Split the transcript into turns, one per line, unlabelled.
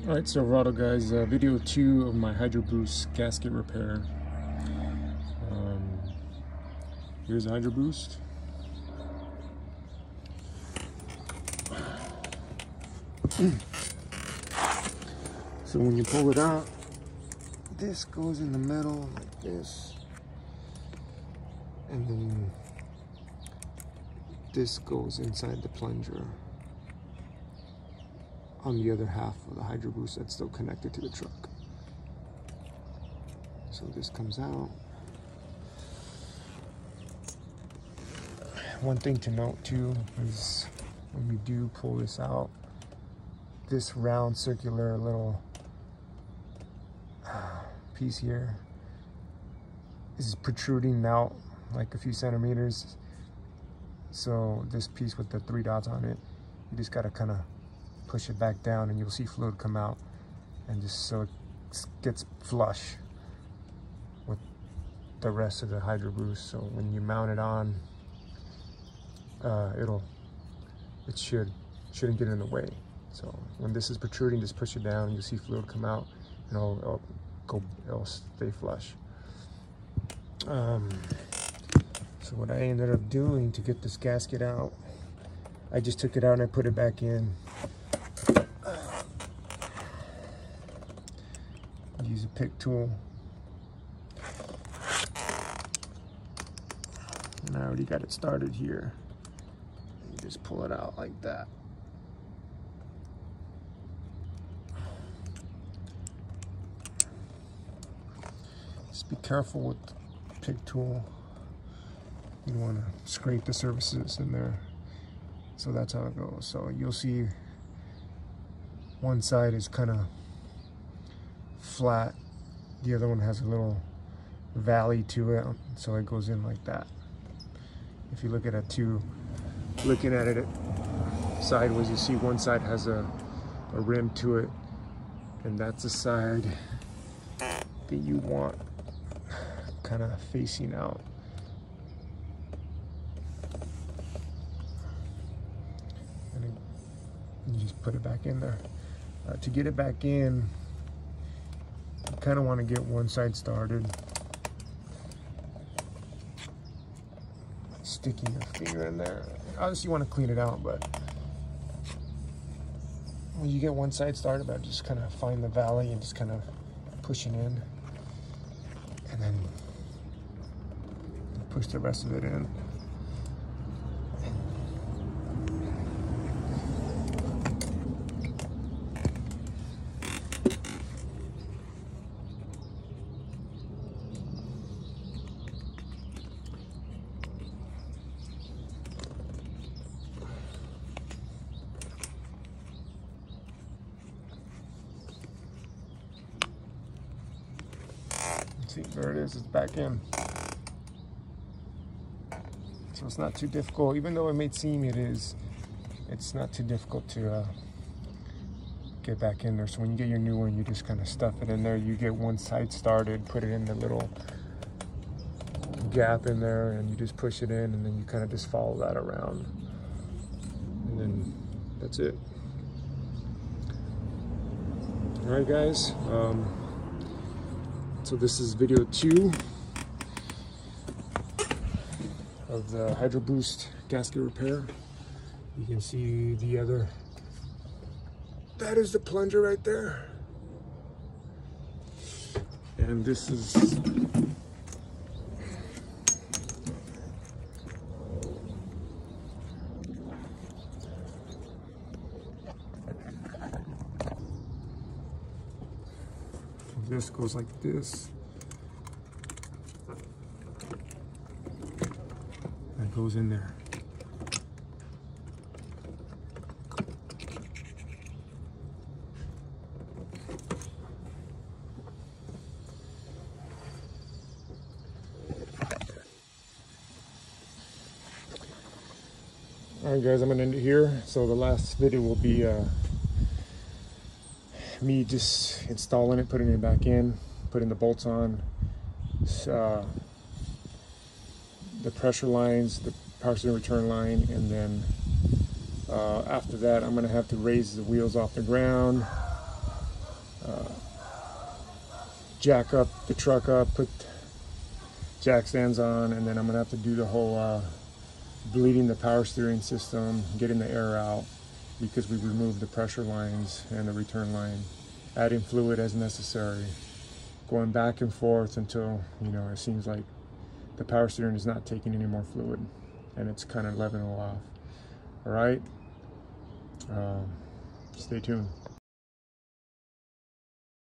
Alright, Silverado guys, video 2 of my hydroboost gasket repair. Here's a hydroboost. So when you pull it out, this goes in the middle like this, and then this goes inside the plunger on the other half of the hydroboost that's still connected to the truck. So this comes out. One thing to note too is when you do pull this out, this round circular little piece here is protruding out like a few centimeters. So this piece with the 3 dots on it, you just gotta kind of push it back down and you'll see fluid come out, and just so it gets flush with the rest of the hydroboost. So when you mount it on, it shouldn't get in the way. So when this is protruding, just push it down and you'll see fluid come out, and it'll stay flush. So what I ended up doing to get this gasket out, I just took it out and I put it back in. Use a pick tool. And I already got it started here. You just pull it out like that. Just be careful with the pick tool. You don't want to scrape the surfaces in there. So that's how it goes. So you'll see one side is kind of flat, the other one has a little valley to it, so it goes in like that. If you look at it looking at it sideways, you see one side has a rim to it, and that's the side that you want kind of facing out. And then you just put it back in there. To get it back in, you kind of want to get one side started. Sticking your finger in there. Obviously you want to clean it out, but when you get one side started, just kind of find the valley and just kind of pushing in, and then push the rest of it in. See, there it is, it's back in. So it's not too difficult, even though it may seem it is, it's not too difficult to get back in there. So when you get your new one, you just kind of stuff it in there. You get one side started, put it in the little gap in there, and you just push it in, and then you kind of just follow that around. And then that's it. All right, guys. So this is video 2 of the hydroboost gasket repair. You can see the other, that is the plunger right there. And this is this goes like this. That goes in there. Alright guys, I'm gonna end it here. So the last video will be me just installing it, putting it back in, putting the bolts on, the pressure lines, the power steering return line, and then after that I'm going to have to raise the wheels off the ground, jack up the truck up, put jack stands on, and then I'm gonna have to do the whole bleeding the power steering system, getting the air out, because we removed the pressure lines and the return line, adding fluid as necessary, going back and forth until, you know, it seems like the power steering is not taking any more fluid and it's kind of leveling off. All right, stay tuned.